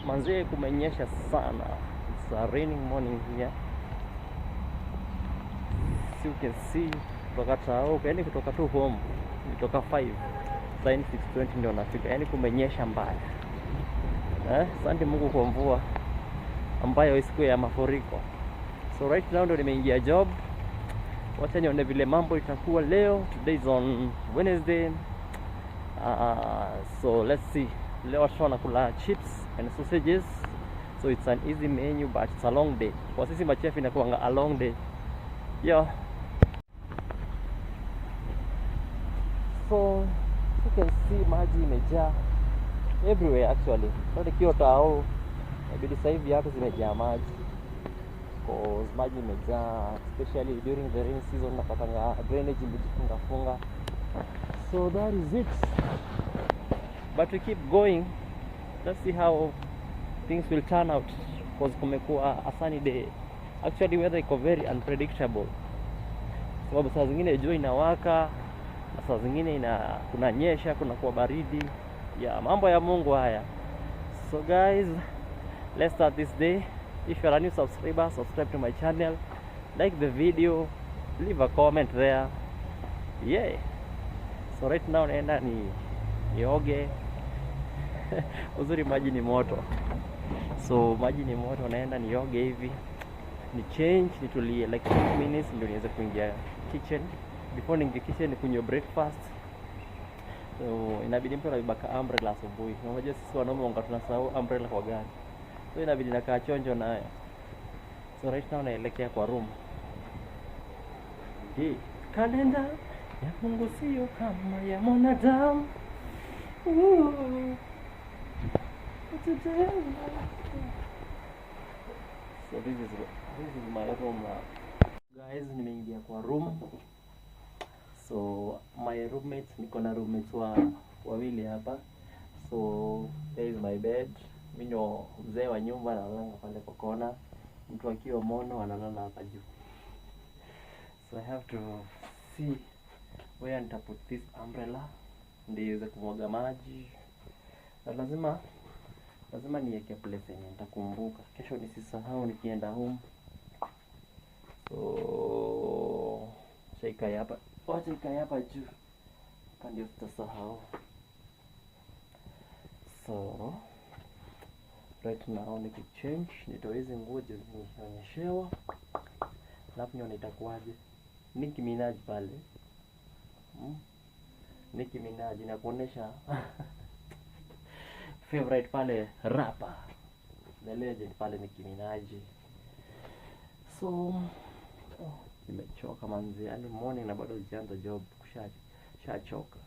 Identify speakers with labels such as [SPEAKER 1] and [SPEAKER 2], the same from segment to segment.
[SPEAKER 1] Manze kumenyesha sana. It's a raining morning here. So you can see kutoka tao, yani kutoka tu home, kutoka 5 sign 6:20 ndio nafika. Yani kumenyesha mbaya. Asante Mungu kwa mvua ambayo isiku ya mafuriko. So right now ndio nimeingia job. Wacha nione vile mambo itakuwa leo. Today is on Wednesday. So let's see. Leo tunakula chips and sausages. So it's an easy menu but it's a long day. Kwa sisi machef inakuwa a long day. Yeah. So you can see maji imejaa everywhere actually. Not kiwa tao. Inabidi sasa hivi hapa zimejaa maji. Cause maji imejaa especially during the rain season napatanga drainage imejifunga. So that is it. But we keep going. Let's see how things will turn out. Because kumekuwa a sunny day. Actually weather iko very unpredictable. Sababu saa zingine jua inawaka, na saa zingine kunanyesha, kunakuwa baridi. Yeah, mambo ya Mungu haya. So guys, let's start this day. If you're a new subscriber, subscribe to my channel, like the video, leave a comment there. Yeah. So right now naenda nioge. Uzuri maji ni moto. So maji ni moto, naenda nioge hivi. Ni change, nitulie like 5 minutes ndio niweze kuingia kitchen. Before niingie kitchen nikunywe breakfast. So inabidi mtu anabeba umbrella asubuhi. Unajua sisi wanaume wanga tunasahau umbrella kwa gari. So inabidi nakaa chonjo nayo. So right now naelekea kwa room. Hii kalenda ya Mungu sio kama ya mwanadamu. So this is my room now. Guys, nimeingia kwa room. So my roommates, niko na roommates wawili hapa. So there is my bed. Mimi ndo mzee wa nyumba, nalala pale kwa kona. Mtu akiwa mono analala hapa juu. So I have to see where nita put this umbrella ndio iweze kumwaga maji. Na lazima niweke place yenye nitakumbuka. Kesho nisisahau nikienda home. So shaika hapa. Wacha ikae hapa juu. Hapa ndio sitasahau. So right now nikichange, nitoe hizi nguo zilizoonyeshewa. Alafu nione itakuwaje. Nicki Minaj pale. Nicki Minaj inakuonesha favorite pale rapper. The legend pale Nicki Minaj. So nimechoka manzi, yani morning na bado sijaanza job, kushachoka.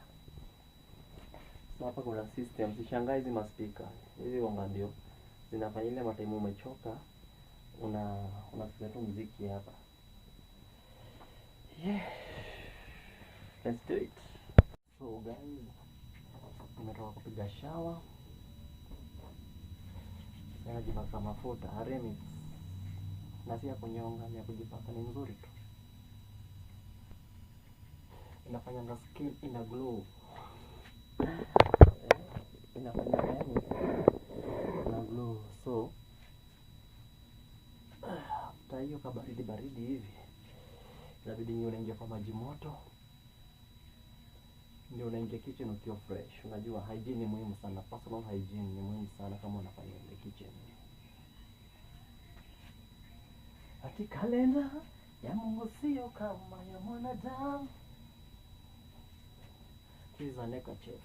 [SPEAKER 1] So hapa kuna system, sishangai hizi maspika. Hizi wanga ndio zinafanya ile matime umechoka, unasikia tu muziki hapa. Yeah. Let's do it. So guys, nimetoka kupiga shower. Sasa najipaka mafuta, remix. Na si ya kunyonga, ni ya kujipaka, ni nzuri tu. Inafanya skin ina glow. Inafanya yani ina glow. So after hiyo baridi hivi, inabidi unaingia kwa maji moto. Ndio unaingia kitchen ukiwa fresh. Unajua hygiene ni muhimu sana. Personal hygiene ni muhimu sana kama unafanya ile kitchen. Ati kalenda ya Mungu sio kama ya mwanadamu. This is a neckerchief.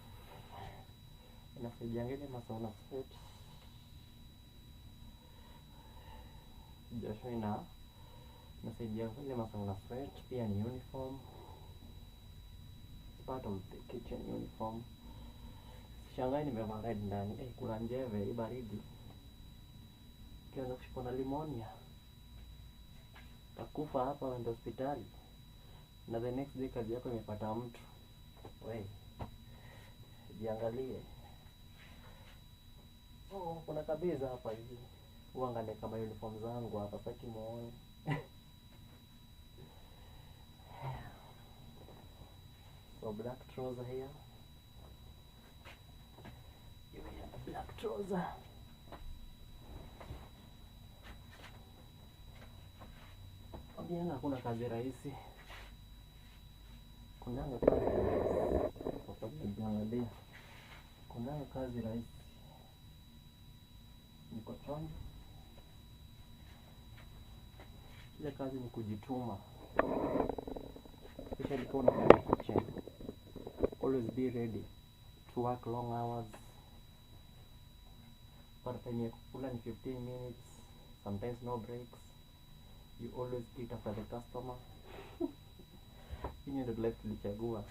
[SPEAKER 1] Inasaidia ngine masauna sweat. Jasho inasaidia ngine masauna sweat. Pia ni uniform. Part of the kitchen uniform. Shangai nimevaa red ndani. Kuna njeve baridi. Kianza kushikwa na pneumonia. Takufa hapa wenda hospitali. Na the next day kazi yako imepata mtu. We, jiangalie. Kuna kabisa hapa hivi. Uangalie kama uniform zangu hapa sitaki muone. So black trouser here. You have a black trouser. nakwambia hakuna kazi rahisi. Kunanga kazi rahisi. Kwa sababu nikiangalia kunanga kazi rahisi. Niko chonjo. Ile kazi ni kujituma. Especially kwa unafanya kitchen. Always be ready to work long hours. Part time ya kukula ni 15 minutes. Sometimes no breaks. You always eat after the customer. Hiyo ndio life tulichagua.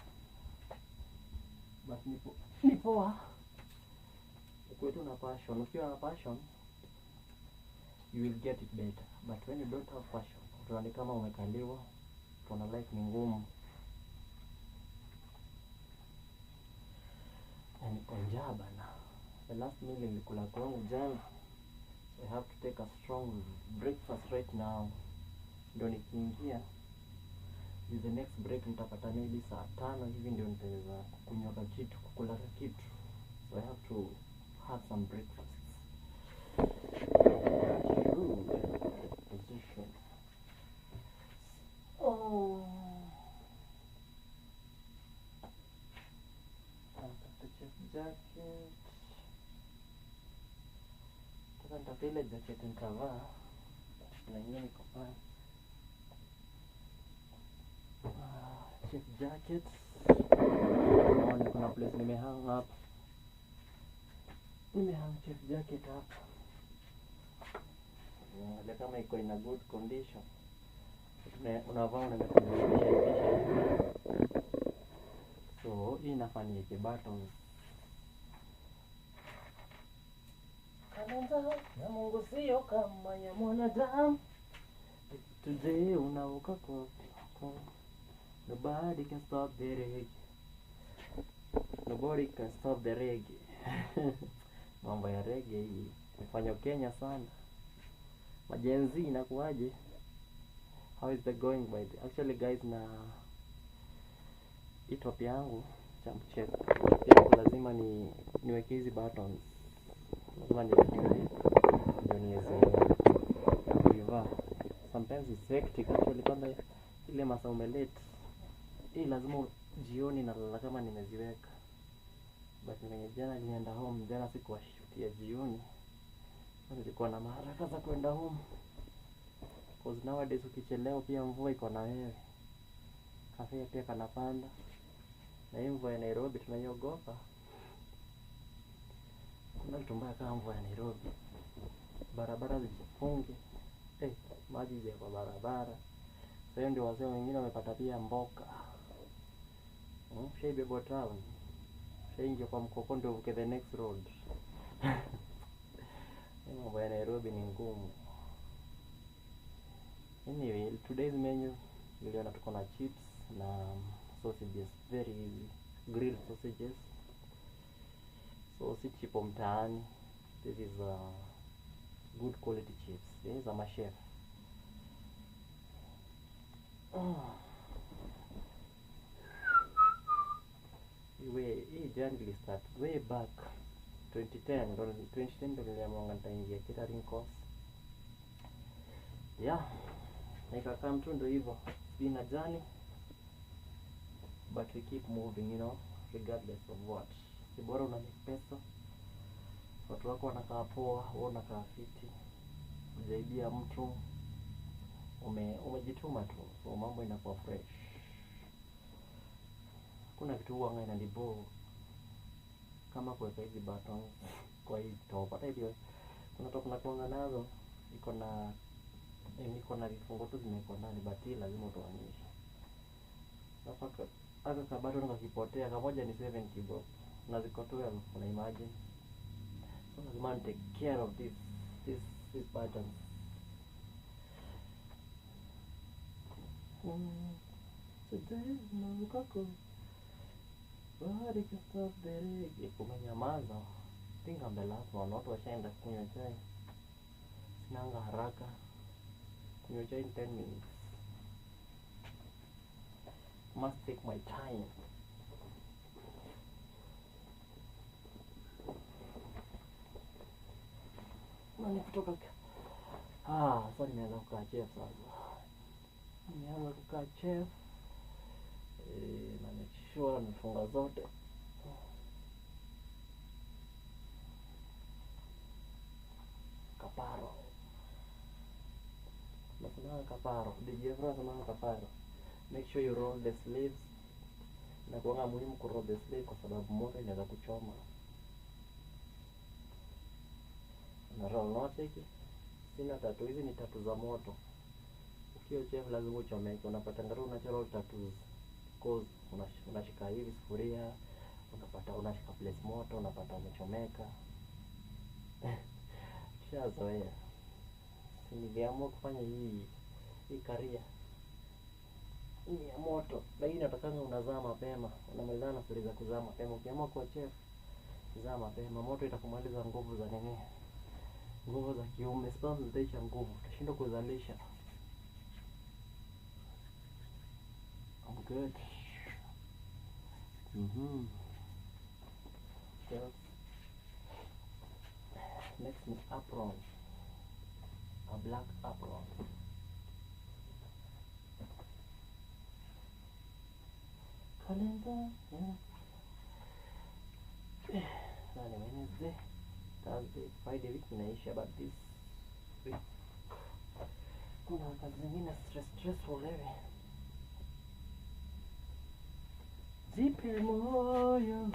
[SPEAKER 1] But ni poa. Ukiwa tu na passion, ukiwa na passion you will get it better. But when you don't have passion, utaona kama umekaliwa, utaona life ni ngumu. Na niko njaa bana. The last meal nilikula kwangu jana. So I have to take a strong breakfast right now. Ndio nikiingia with the next break nitapata maybe saa 5 hivi ndio nitaweza kunywa kitu, kukula kitu. So I have to have some breakfast. Position. Oh. Jacket. Sasa nitapata ile jacket nitavaa. Na hiyo niko pale. Check jacket. Naona kuna place nimehang up. Nimehang check jacket hapa. Ile kama iko in a good condition. Unavaa unamekunjisha. So hii inafanya ke buttons. Kalenda ya Mungu sio kama ya mwanadamu. Today unavuka kwa nobody can stop the reggae. Nobody can stop the reggae. Mambo ya reggae hii imefanya Kenya sana. Majenzi inakuaje? How is the going by the... Actually guys, na top yangu jump check. Pia lazima niweke hizi buttons. Lazima niweke ndio niweze kuivaa. Sometimes it's hectic actually kama ile masaa umelate. Hii lazima jioni na lala kama nimeziweka. But mwenye jana nilienda home, jana sikuwa shutia jioni. Nilikuwa na haraka za kwenda home. Because nowadays ukichelewa pia mvua iko na wewe. Kafe pia kanapanda. Na hii mvua ya Nairobi tunaiogopa. Kuna kitu mbaya kama mvua ya Nairobi. Barabara zijifunge. Maji ya kwa barabara. Sasa ndio wazee wengine wamepata pia mboka. Shaibebo town. Shaingia kwa mkoko ndio uvuke the next road. Mambo ya Nairobi ni ngumu. Anyway, today's menu niliona tuko na chips na sausages, very easy. Grilled sausages. So si chipo mtaani. This is good quality chips. These are my chef. Hii journey start way back 2010 ndio niliamua nitaingia catering course. Yeah, nikakaa mtu ndio hivyo. Been a journey, but we keep moving, you know, regardless of what. Bora una make pesa, watu wako wanakaa poa, wewe unakaa fiti. Zaibia mtu, umejituma tu, so mambo inakuwa fresh. Kuna kitu huwa inanibo kama kuweka hizi buttons kwa hii top. Hata hivyo kuna top nakuanga nazo iko na vifungo tu zimekuwa ndani, but lazima utoanishe. Sasa aka kabato nikakipotea kamoja ni 70 bob na ziko 12, una imagine. So lazima take care of this buttons. Today no kako. Bari kastop the reggae. Kumenyamaza. Think I'm the last one. Watu washaenda kunywa chai. Sinanga haraka. Kunywa chai in 10 minutes. Must take my time. Nani kutoka? Sasa nimeanza kukaa chef sasa. Nianza kukaa chef. Na make sure nifunga zote. Kaparo. Nasema kaparo. DJ Evra nasema kaparo. Make sure you roll the sleeves. Na kuanga muhimu ku roll the sleeve kwa sababu moto inaweza kuchoma. Na roll note sina tatu, hizi ni tatu za moto. Ukiwa chef lazima uchomeke, unapata ngaro natural tattoos. Cause unashika hivi sufuria, unapata unashika place moto, unapata umechomeka. Shazoea. Niliamua kufanya hii career ni ya moto, lakini natakanga unazaa mapema, unamalizana na stori za kuzaa mapema. Ukiamua kuwa chef, zaa mapema, moto itakumaliza nguvu za nini? Nguvu za kiume, sperm zitaisha nguvu, utashindwa kuzalisha. I'm good. Yes. Next ni apron. A black apron. Calendar, yeah. Nani Wednesday, Thursday, Friday week inaisha, but this week kuna kazi zingine stressful leo. Jipe moyo, you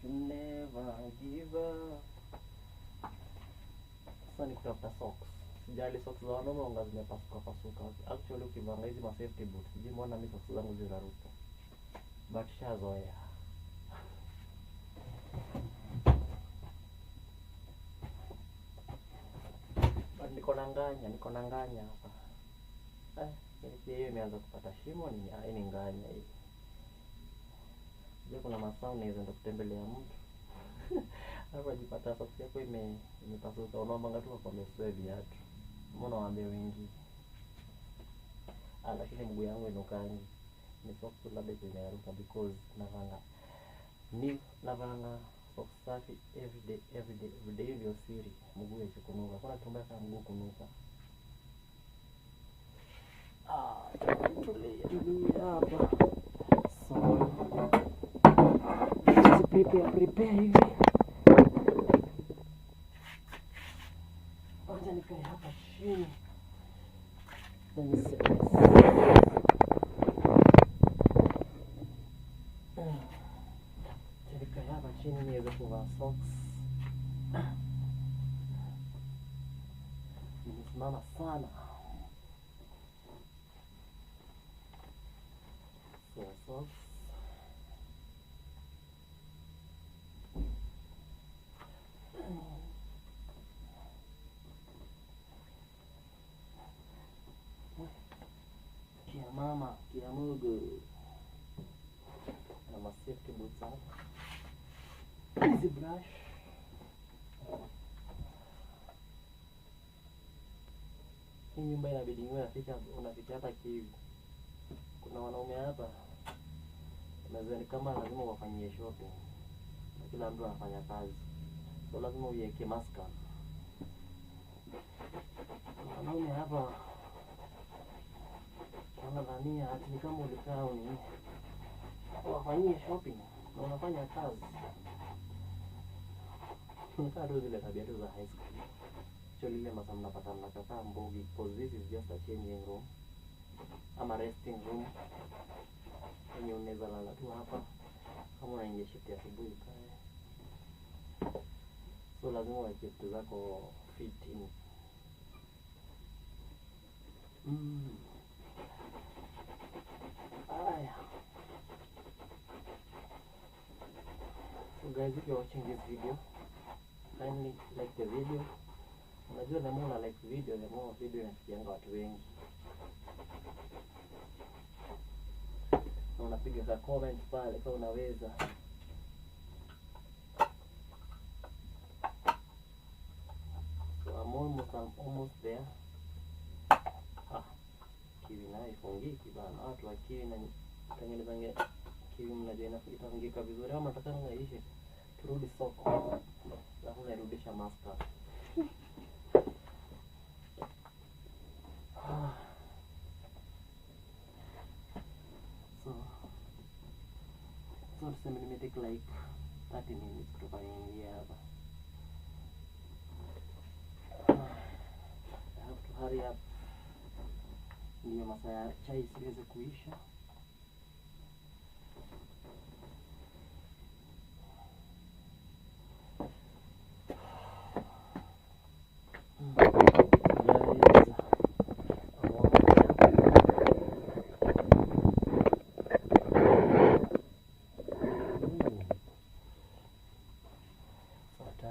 [SPEAKER 1] should never give up. Sasa ni kutafuta socks. Sijali socks za wanaume unga zimepasuka. Actually ukivanga hizi ma safety boots, sijui mbona mimi socks zangu zinaruka. But shazoea. But niko na nganya hapa. Hiyo imeanza kupata shimo, ni nganya hii. Je, kuna masaa unaweza enda kutembelea mtu. Hapa jipata socks yako imepasuka, unaomba tu kwa meswe viatu. Mbona waambie wengi? Lakini mguu yangu inukangi. Ni socks labda zinaruka because navanga socks safi every day ndio siri mguu yake kunuka. Kuna tumba kama mguu kunuka. Tulia hapa. So prepare hivi. Wacha nikae hapa chini. Nikae hapa chini niweze kuvaa socks. Nimesimama sana. So socks. Mama, kia Mungu. Na masafety boots hapa. Easy brush. Hii nyumba inabidi unaficha hata kivi. Kuna wanaume hapa nadhani kama lazima wafanyie shopping. Kila mtu anafanya kazi. So lazima uweke maska. Wanaume hapa wanadhania ati kama ulikaa ni wafanyie shopping na unafanya kazi. Nikaa tu zile tabia tu za high school. Actually ile masaa mnapata mnakaa mbogi because this is just a changing room ama resting room. Yenye unaweza lala tu hapa kama unaingia shift ya asubuhi kae. So lazima uweke vitu zako fit in. So guys, if you're watching this video, kindly like the video. Unajua the more una like video, the more video inafikianga watu wengi. Na unapiga ka comment pale kama unaweza. So I'm almost there. Kiwi na ifungiki bana. Watu wa kiwi na tengeneza kiwi mnajua inafungika vizuri ama nataka ngaishe. Turudi soko. Alafu narudisha master. take like 30 minutes kutoka niingia hapa. I have to hurry up. Ndio masaa ya chai siweze kuisha.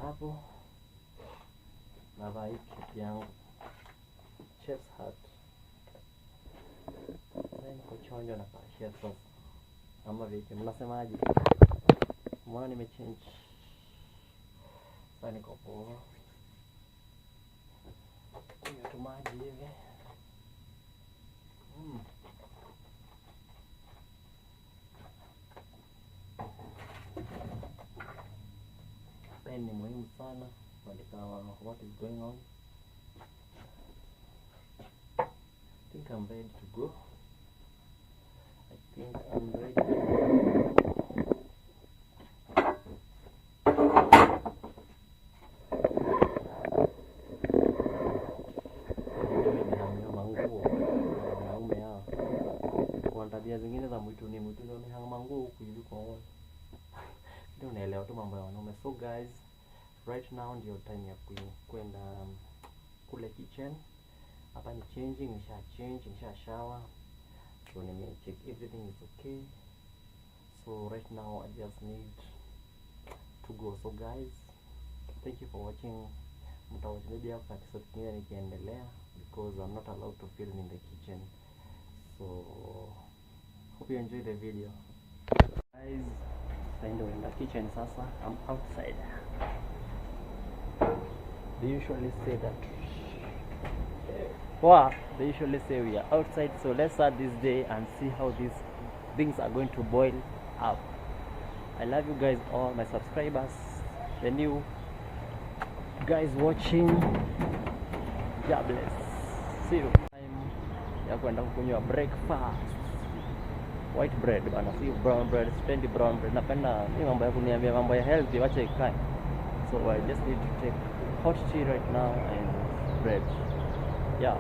[SPEAKER 1] Hapo navaa hii kit yangu chef's hat. Niko chonjo na kwa chef sasa. Ama vipi mnasemaje? Mbona nimechange? Sasa niko poa. Kunywa tu maji hivi. Ni muhimu sana kuandika what is going on. I think I'm ready to go. I think I'm ready to go. Wanaume hao kwa tabia zingine za mwituni wamehanga manguo huku hivi kwa wao. Ndio unaelewa tu mambo ya wanaume. So guys, right now ndio time ya kwenda kule kitchen. Hapa ni changing, nisha shower. So nime check everything is okay. So right now I just need to go. So guys, thank you for watching. Mtawatch maybe hapa episode nyingine nikiendelea because I'm not allowed to film in the kitchen. So hope you enjoy the video. Guys, I'm in the kitchen sasa. I'm outside. They usually say that. Wow, they usually say we are outside. So let's start this day and see how these things are going to boil up. I love you guys all, my subscribers, the new guys watching. God bless. See you. Time ya kwenda kunywa breakfast. White bread bana, si brown bread, sipendi brown bread. Napenda ni mambo ya kuniambia mambo ya healthy, wacha ikae. So I just need to take hot tea right now and bread. Yeah.